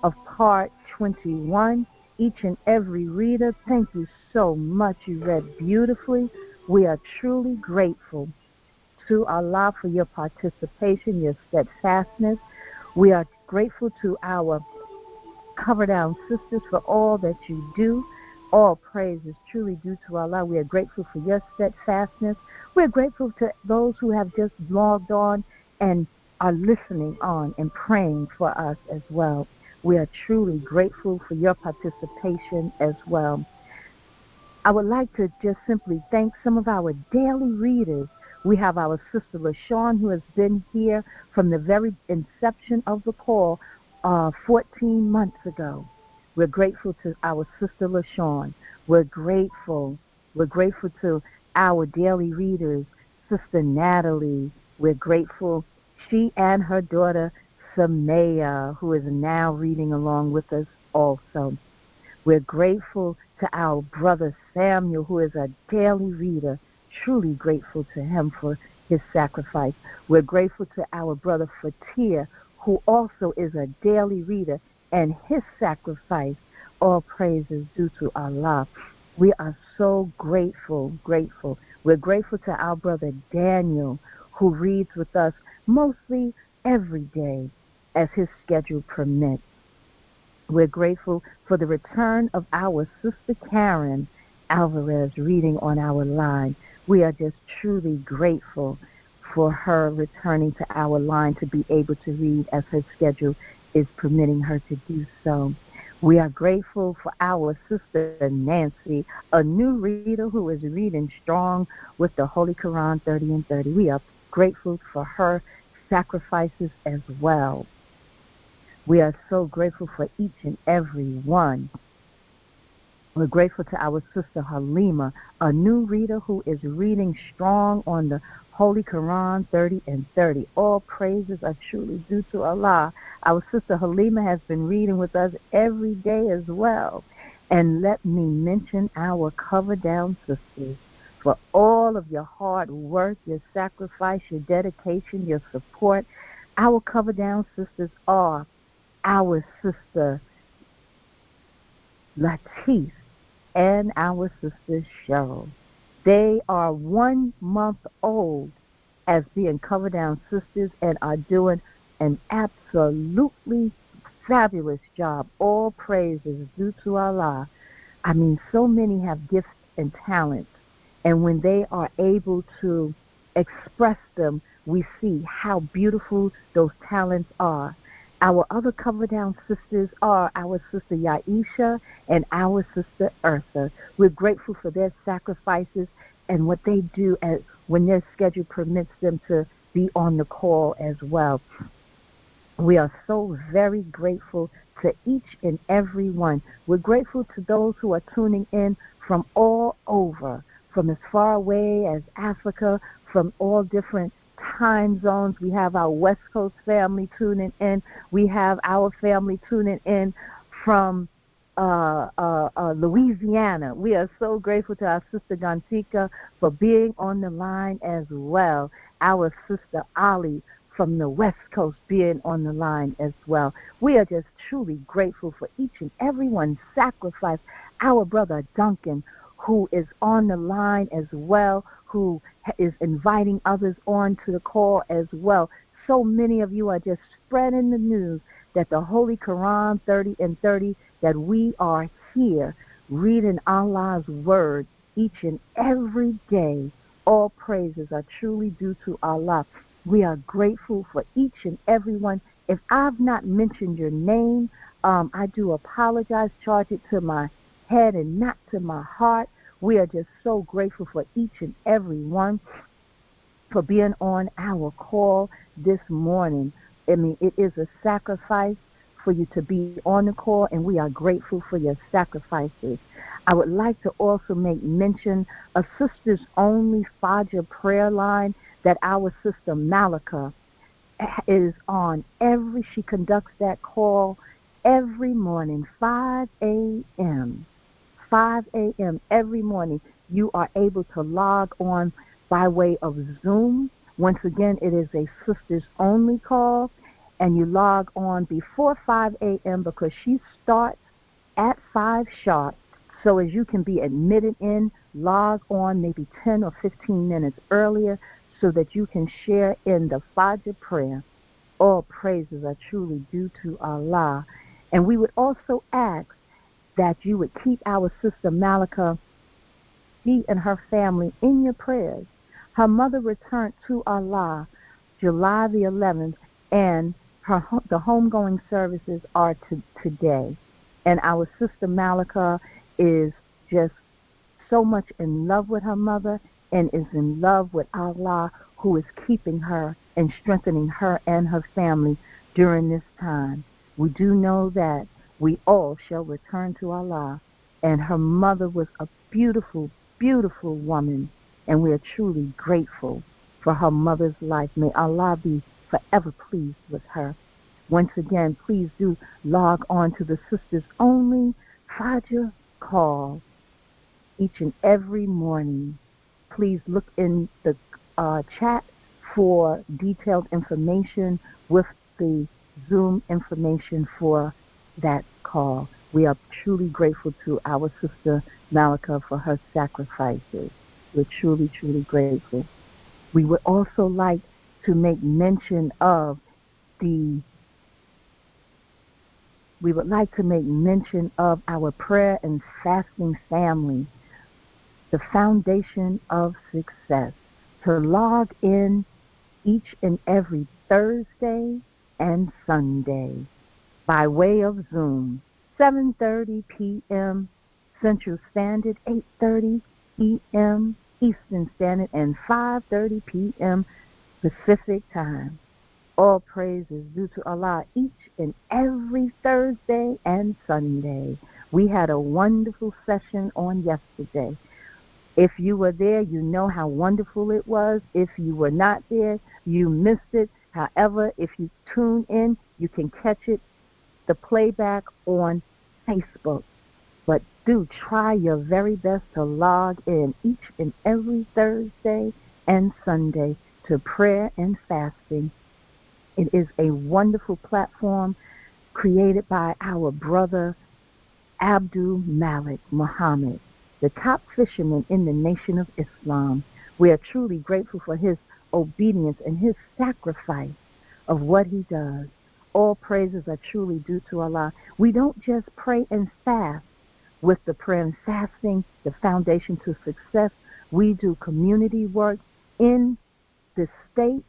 of part 21. Each and every reader, thank you so much. You read beautifully. We are truly grateful to Allah for your participation, your steadfastness. We are grateful to our Cover Down sisters for all that you do. All praise is truly due to Allah. We are grateful for your steadfastness. We're grateful to those who have just logged on and are listening on and praying for us as well. We are truly grateful for your participation as well. I would like to just simply thank some of our daily readers. We have our sister LaShawn, who has been here from the very inception of the call 14 months ago. We're grateful to our sister LaShawn. We're grateful. We're grateful to our daily readers, Sister Natalie. We're grateful. She and her daughter, Samaya, who is now reading along with us also. We're grateful to our brother Samuel, who is a daily reader. Truly grateful to him for his sacrifice. We're grateful to our brother Fatir, who also is a daily reader, and his sacrifice. All praises due to Allah. We are so grateful. We're grateful to our brother Daniel, who reads with us mostly every day as his schedule permits. We're grateful for the return of our sister Karen Alvarez reading on our line. We are just truly grateful for her returning to our line to be able to read as her schedule is permitting her to do so. We are grateful for our sister Nancy, a new reader who is reading strong with the Holy Qur'an 30 and 30. We are grateful for her sacrifices as well. We are so grateful for each and every one. We're grateful to our sister Halima, a new reader who is reading strong on the Holy Qur'an 30 and 30. All praises are truly due to Allah. Our sister Halima has been reading with us every day as well. And let me mention our Cover Down sisters for all of your hard work, your sacrifice, your dedication, your support. Our Cover Down sisters are our sister Latif and our sister Cheryl. They are 1 month old as being Cover Down sisters and are doing an absolutely fabulous job. All praises due to Allah. I mean, so many have gifts and talents, and when they are able to express them, we see how beautiful those talents are. Our other Cover Down sisters are our sister Yaisha and our sister Eartha. We're grateful for their sacrifices and what they do when their schedule permits them to be on the call as well. We are so very grateful to each and every one. We're grateful to those who are tuning in from all over, from as far away as Africa, from all different time zones. We have our West Coast family tuning in. We have our family tuning in from Louisiana. We are so grateful to our sister Gantika for being on the line as well. Our sister Ali from the West Coast being on the line as well. We are just truly grateful for each and every one's sacrifice. Our brother Duncan, who is on the line as well, who is inviting others on to the call as well. So many of you are just spreading the news that the Holy Qur'an 30 and 30, that we are here reading Allah's word each and every day. All praises are truly due to Allah. We are grateful for each and every one. If I've not mentioned your name, I do apologize. Charge it to my head and not to my heart. We are just so grateful for each and every one for being on our call this morning. I mean, it is a sacrifice for you to be on the call, and we are grateful for your sacrifices. I would like to also make mention of Sisters Only Fajr prayer line that our sister Malika is on. She conducts that call every morning, 5 a.m. 5 a.m. every morning. You are able to log on by way of Zoom. Once again, it is a Sisters Only call, and you log on before 5 a.m. because she starts at 5 sharp. So as you can be admitted in, log on maybe 10 or 15 minutes earlier so that you can share in the Fajr prayer. All praises are truly due to Allah. And we would also ask that you would keep our sister Malika, she and her family, in your prayers. Her mother returned to Allah July the 11th, and the homegoing services are today. And our sister Malika is just so much in love with her mother and is in love with Allah, who is keeping her and strengthening her and her family during this time. We do know that we all shall return to Allah, and her mother was a beautiful, beautiful woman, and we are truly grateful for her mother's life. May Allah be forever pleased with her. Once again, please do log on to the Sisters Only Fajr call each and every morning. Please look in the chat for detailed information with the Zoom information for that call. We are truly grateful to our sister Malika for her sacrifices. We're truly, truly grateful. We would also like to make mention of our prayer and fasting family, the foundation of success, to log in each and every Thursday and Sunday by way of Zoom, 7:30 p.m. Central Standard, 8:30 p.m. Eastern Standard, and 5:30 p.m. Pacific Time. All praise is due to Allah each and every Thursday and Sunday. We had a wonderful session on yesterday. If you were there, you know how wonderful it was. If you were not there, you missed it. However, if you tune in, you can catch it, the playback on Facebook. But do try your very best to log in each and every Thursday and Sunday to prayer and fasting. It is a wonderful platform created by our brother Abdul Malik Muhammad, the top fisherman in the Nation of Islam. We are truly grateful for his obedience and his sacrifice of what he does. All praises are truly due to Allah. We don't just pray and fast with the prayer and fasting, the foundation to success. We do community work in the states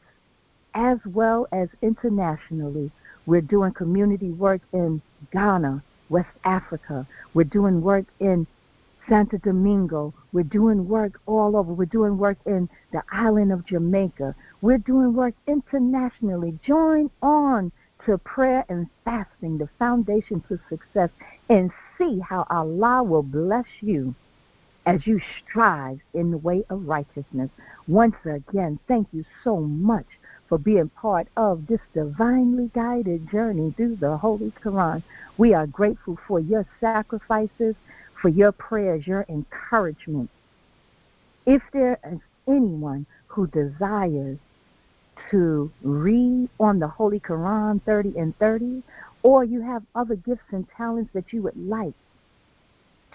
as well as internationally. We're doing community work in Ghana, West Africa. We're doing work in Santo Domingo. We're doing work all over. We're doing work in the island of Jamaica. We're doing work internationally. Join on to prayer and fasting, the foundation to success, and see how Allah will bless you as you strive in the way of righteousness. Once again, thank you so much for being part of this divinely guided journey through the Holy Qur'an. We are grateful for your sacrifices, for your prayers, your encouragement. If there is anyone who desires to read on the Holy Qur'an 30 and 30, or you have other gifts and talents that you would like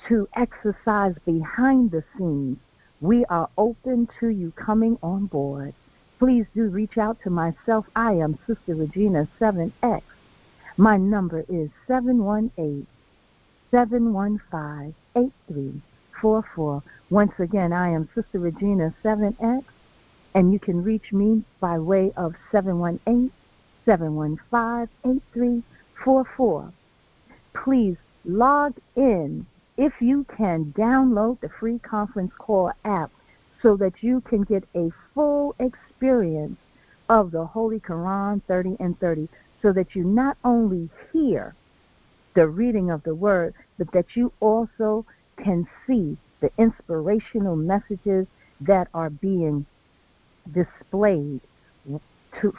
to exercise behind the scenes, we are open to you coming on board. Please do reach out to myself. I am Sister Regina 7X. My number is 718-715-8344. Once again, I am Sister Regina 7X, and you can reach me by way of 718-715-8344. Please log in. If you can, download the free conference call app so that you can get a full experience of the Holy Qur'an 30 and 30, so that you not only hear the reading of the word, but that you also can see the inspirational messages that are being displayed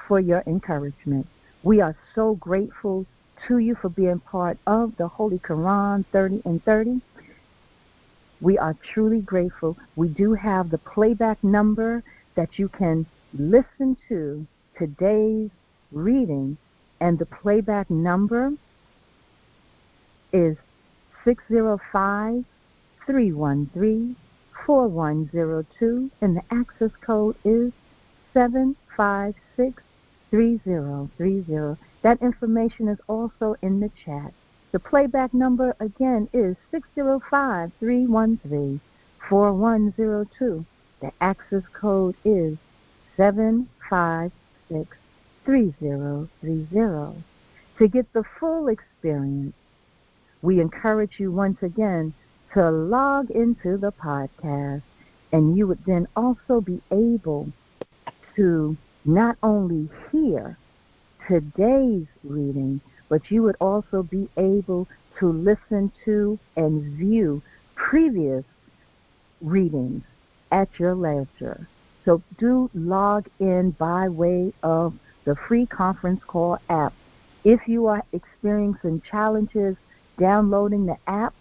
for your encouragement. We are so grateful to you for being part of the Holy Qur'an 30 and 30. We are truly grateful. We do have the playback number that you can listen to today's reading, and the playback number is 605-313-4102, and the access code is 7563030. That information is also in the chat. The playback number again is 605-313-4102. The access code is 7563030. To get the full experience, we encourage you once again to log into the podcast. And you would then also be able to not only hear today's reading, but you would also be able to listen to and view previous readings at your leisure. So do log in by way of the free conference call app. If you are experiencing challenges downloading the app,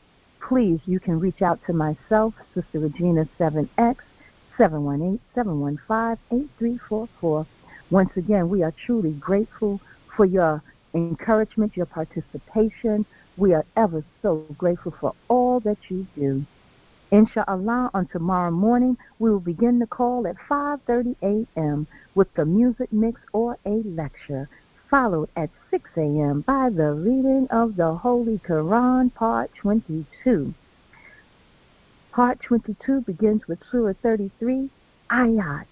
please, you can reach out to myself, Sister Regina 7X, 718-715-8344. Once again, we are truly grateful for your encouragement, your participation. We are ever so grateful for all that you do. Inshallah, on tomorrow morning, we will begin the call at 5:30 a.m. with the music mix or a lecture, followed at 6 a.m. by the reading of the Holy Qur'an, Part 22. Part 22 begins with Surah 33, Ayat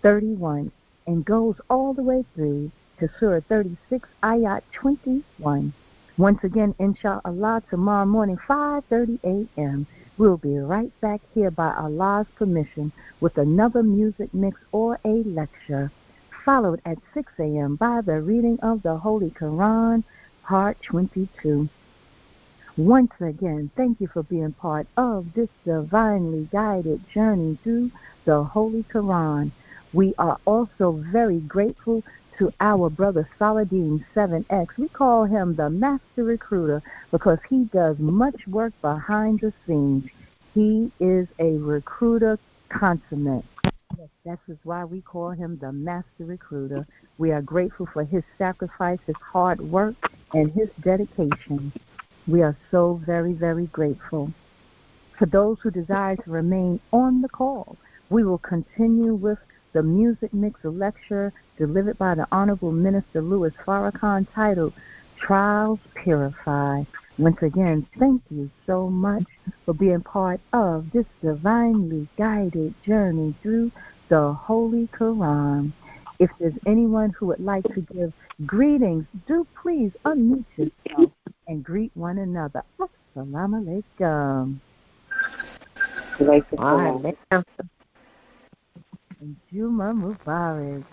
31, and goes all the way through to Surah 36, Ayat 21. Once again, inshallah, tomorrow morning, 5:30 a.m., we'll be right back here by Allah's permission with another music mix or a lecture, followed at 6 a.m. by the reading of the Holy Qur'an, Part 22. Once again, thank you for being part of this divinely guided journey through the Holy Qur'an. We are also very grateful to our brother Saladin 7X. We call him the master recruiter because he does much work behind the scenes. He is a recruiter consummate. Yes, that is why we call him the master recruiter. We are grateful for his sacrifice, his hard work, and his dedication. We are so very, very grateful. For those who desire to remain on the call, we will continue with the music mix lecture delivered by the Honorable Minister Louis Farrakhan titled Trials Purify. Once again, thank you so much for being part of this divinely guided journey through the Holy Qur'an. If there's anyone who would like to give greetings, do please unmute yourself and greet one another. Assalamu alaikum. And Juma Mubarak.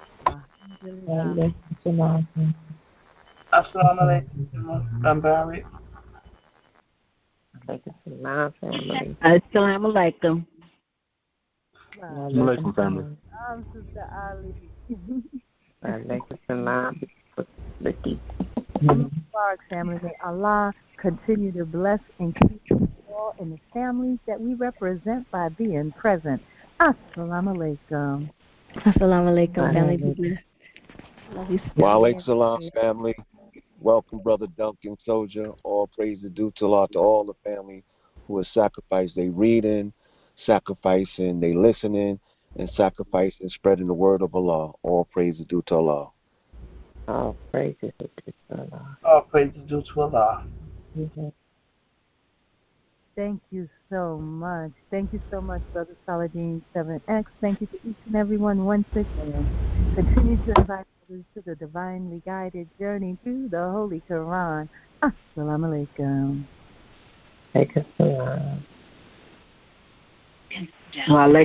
Assalamu alaikum. Mubarak. Assalamu alaikum. Alaikum, family. I'm Sister Ali. Mubarak, family. May Allah continue to bless and keep you all and the families that we represent by being present. Assalamu alaikum. Assalamu alaikum, family. Be blessed. Love you. Wa alaikum salam, family. Welcome, Brother Duncan Soldier. All praise is due to Allah, to all the family who has sacrificed their reading, sacrificing their listening, and sacrificing spreading the word of Allah. All praise is due to Allah. All praise is due to Allah. All praise is due to Allah. Mm-hmm. Thank you so much. Thank you so much, Brother Saladin 7X. Thank you to each and everyone once again. Continue to invite others to the divinely guided journey through the Holy Qur'an. Assalamu alaikum. Alaikum salam. Wa alaikum